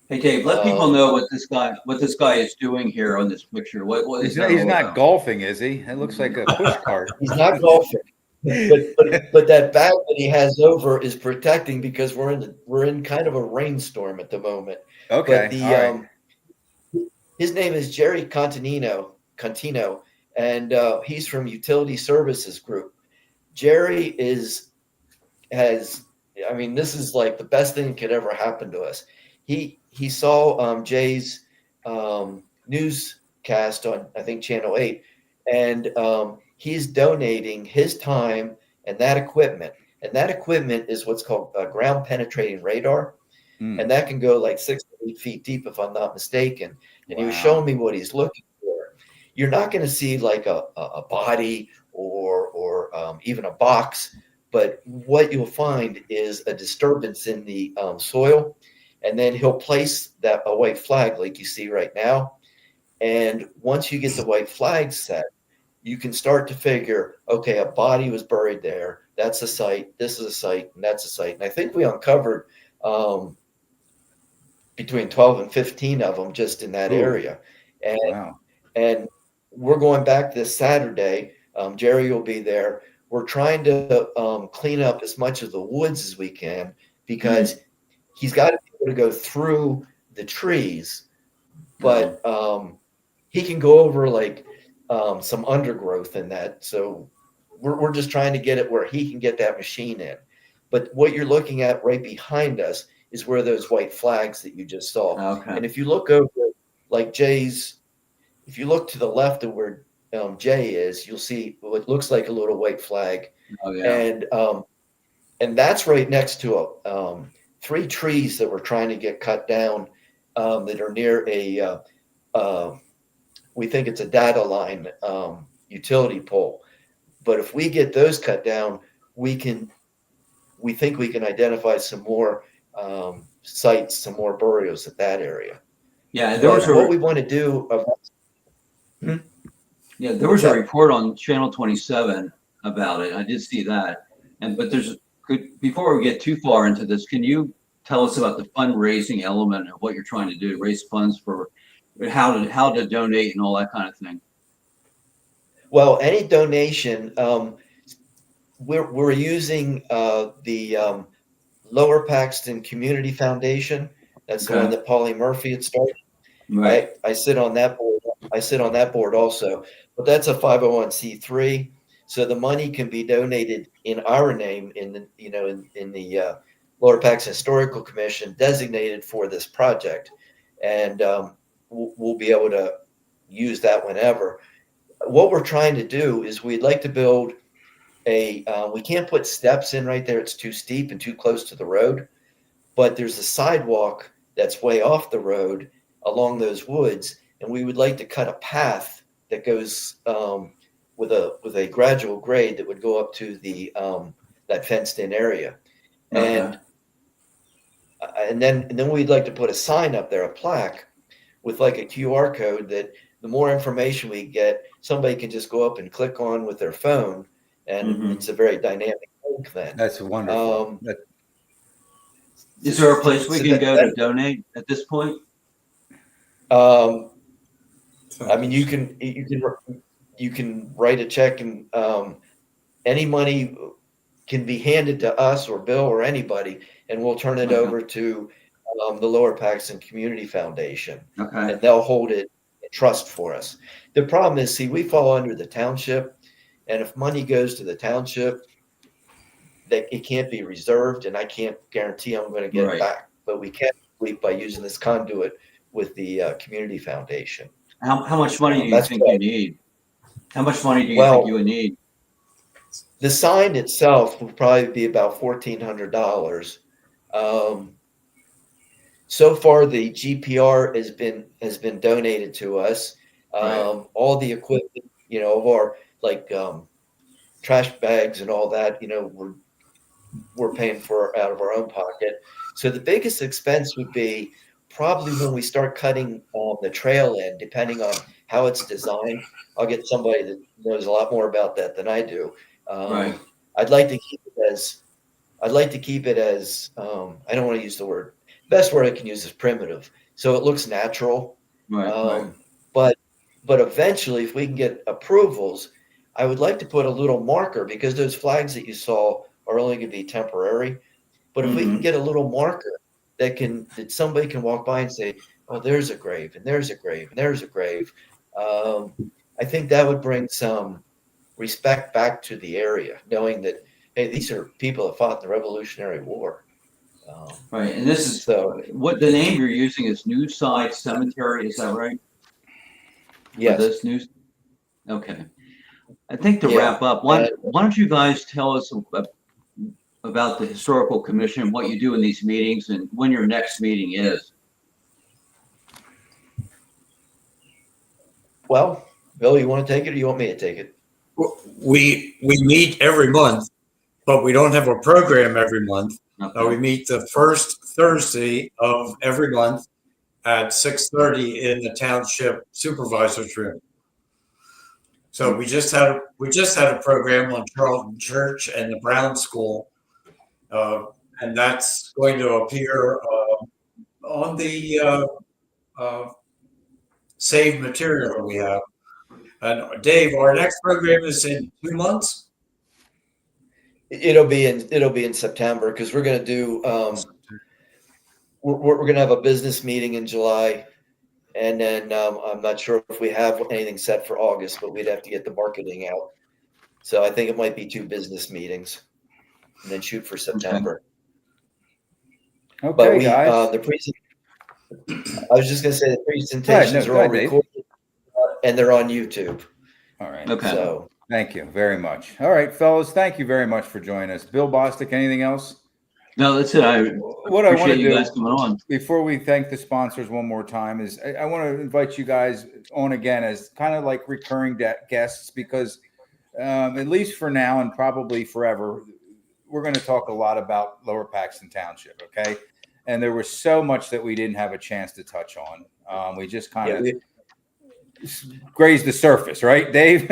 Hey Dave, let people know what this guy is doing here on this picture. What is that He's all not about? golfing, is he? It looks like a push cart. He's not golfing, but that bag that he has over is protecting, because we're in kind of a rainstorm at the moment. Okay. But All right. his name is Jerry Contino, and he's from Utility Services Group. Jerry I mean, this is like the best thing that could ever happen to us. He saw Jay's newscast on, I think, Channel 8, and he's donating his time and that equipment. And that equipment is what's called a ground penetrating radar. And that can go like 6 to 8 feet deep, if I'm not mistaken. And he was showing me what he's looking for. You're not going to see like a body or even a box, but what you'll find is a disturbance in the soil. And then he'll place a white flag like you see right now. And once you get the white flag set, you can start to figure, okay, a body was buried there. That's a site. This is a site, and that's a site. And I think we uncovered between 12 and 15 of them just in that area. And we're going back this Saturday. Jerry will be there. We're trying to clean up as much of the woods as we can, because he's got to be able to go through the trees, but he can go over like some undergrowth in that. So we're just trying to get it where he can get that machine in. But what you're looking at right behind us is where those white flags that you just saw. Okay. And if you look over, like if you look to the left of where Jay is, you'll see what looks like a little white flag. Oh, yeah. And that's right next to 3 trees that we're trying to get cut down that are near we think it's a data line utility pole. But if we get those cut down, we think we can identify some more sites, some more burials at that area. Yeah, what we want to do. There was a report on Channel 27 about it. I did see that. But before we get too far into this, can you tell us about the fundraising element of what you're trying to do, raise funds for how to donate and all that kind of thing? Well, any donation, we're using the Lower Paxton Community Foundation. That's the one that Paulie Murphy had started. Right. I sit on that board. I sit on that board also, but that's a 501c3. So the money can be donated in our name in the Lower Paxton Historical Commission designated for this project, and we'll be able to use that whenever. What we're trying to do is we'd like to build we can't put steps in right there. It's too steep and too close to the road, but there's a sidewalk that's way off the road along those woods. And we would like to cut a path that goes with a gradual grade that would go up to the that fenced in area. And then we'd like to put a sign up there, a plaque with like a QR code that the more information we get, somebody can just go up and click on with their phone, and it's a very dynamic link then. That's wonderful. Is there a place we can go to donate at this point? I mean, you can write a check, and any money can be handed to us or Bill or anybody, and we'll turn it over to the Lower Paxton Community Foundation, and they'll hold it in trust for us. The problem is, we fall under the township, and if money goes to the township, that it can't be reserved, and I can't guarantee I'm going to get it back. But we can week by using this conduit with the community foundation. How much money do you That's think what- you need? How much money do you Well, think you would need? The sign itself will probably be about $1,400. So far, the GPR has been donated to us. Right. All the equipment, of our trash bags and all that, we're paying for out of our own pocket. So the biggest expense would be probably when we start cutting the trail in, depending on how it's designed. I'll get somebody that knows a lot more about that than I do. Right. I'd like to keep it as I don't want to use the word. Best word I can use is primitive. So it looks natural. Right. Right. But eventually, if we can get approvals, I would like to put a little marker, because those flags that you saw are only going to be temporary. But if we can get a little marker that somebody can walk by and say, "Oh, there's a grave, and there's a grave, and there's a grave," I think that would bring some respect back to the area, knowing that, hey, these are people that fought in the Revolutionary War. Right. And this is what the name you're using is Newside Cemetery. Is that right? Yes. For this news. Okay. I think to Yeah. wrap up, why don't you guys tell us about the Historical Commission, what you do in these meetings, and when your next meeting is? Well, Bill, you want to take it, or you want me to take it? We meet every month, but we don't have a program every month. Okay. We meet the first Thursday of every month at 6:30 in the Township Supervisor's Room. So we just had a program on Charlton Church and the Brown School, and that's going to appear on the saved material that we have. And Dave, our next program is in 2 months. It'll be in September, because we're going to do we're going to have a business meeting in July, and then I'm not sure if we have anything set for August, but we'd have to get the marketing out. So I think it might be 2 business meetings, and then shoot for September. Okay, But guys. I was just going to say the presentations are all recorded, and they're on YouTube. All right. Okay. So Thank you very much. All right, fellas. Thank you very much for joining us. Bill Bostic, anything else? No, that's it. I What I want to appreciate you do guys coming on. before we thank the sponsors one more time is I want to invite you guys on again as kind of like recurring guests, because at least for now and probably forever, we're going to talk a lot about Lower Paxton Township. Okay. And there was so much that we didn't have a chance to touch on. We just kind of grazed the surface, right, Dave?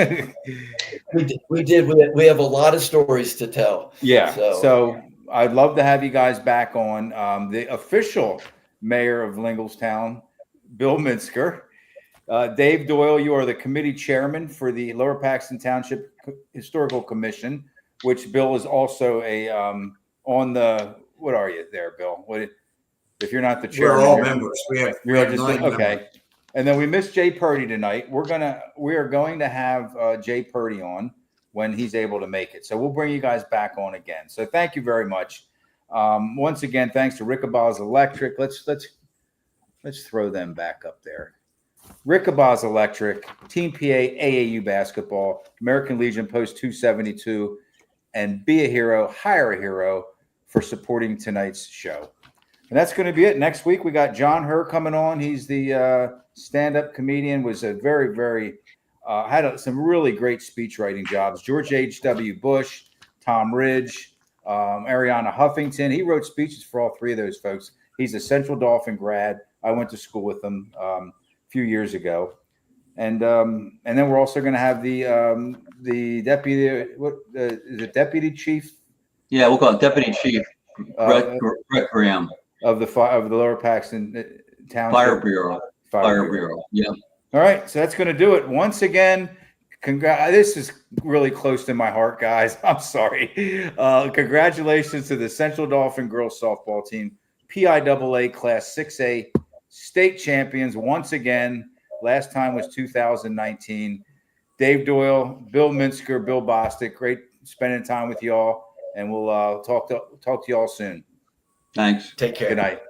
we did. We have a lot of stories to tell. Yeah. So I'd love to have you guys back on. The official mayor of Linglestown, Bill Minsker. Dave Doyle, you are the committee chairman for the Lower Paxton Township Historical Commission, which Bill is also on the. What are you there, Bill? What if you're not the chairman? We're all members. We have 9 okay. members. And then we missed Jay Purdy tonight. We are going to have Jay Purdy on when he's able to make it. So we'll bring you guys back on again. So thank you very much. Once again, thanks to Rickabaugh Electric. Let's throw them back up there. Rickabaugh Electric, Team PA, AAU basketball, American Legion Post 272, and Be a Hero, Hire a Hero for supporting tonight's show. And that's going to be it. Next week, we got John Herr coming on. He's the stand-up comedian, was a very, very had some really great speech writing jobs. George H.W. Bush, Tom Ridge, Ariana Huffington. He wrote speeches for all 3 of those folks. He's a Central Dauphin grad. I went to school with him a few years ago. And then we're also going to have the deputy, the deputy chief? Yeah, we'll call it Deputy Chief Brett Graham of the Lower Paxton Township Fire Bureau. Fire Bureau. Yeah. All right, so that's going to do it. Once again, this is really close to my heart, guys. I'm sorry. Congratulations to the Central Dauphin girls softball team, PIAA Class 6A state champions once again. Last time was 2019. Dave Doyle, Bill Minsker, Bill Bostic. Great spending time with y'all, and we'll talk to y'all soon. Thanks. Take care. Good night.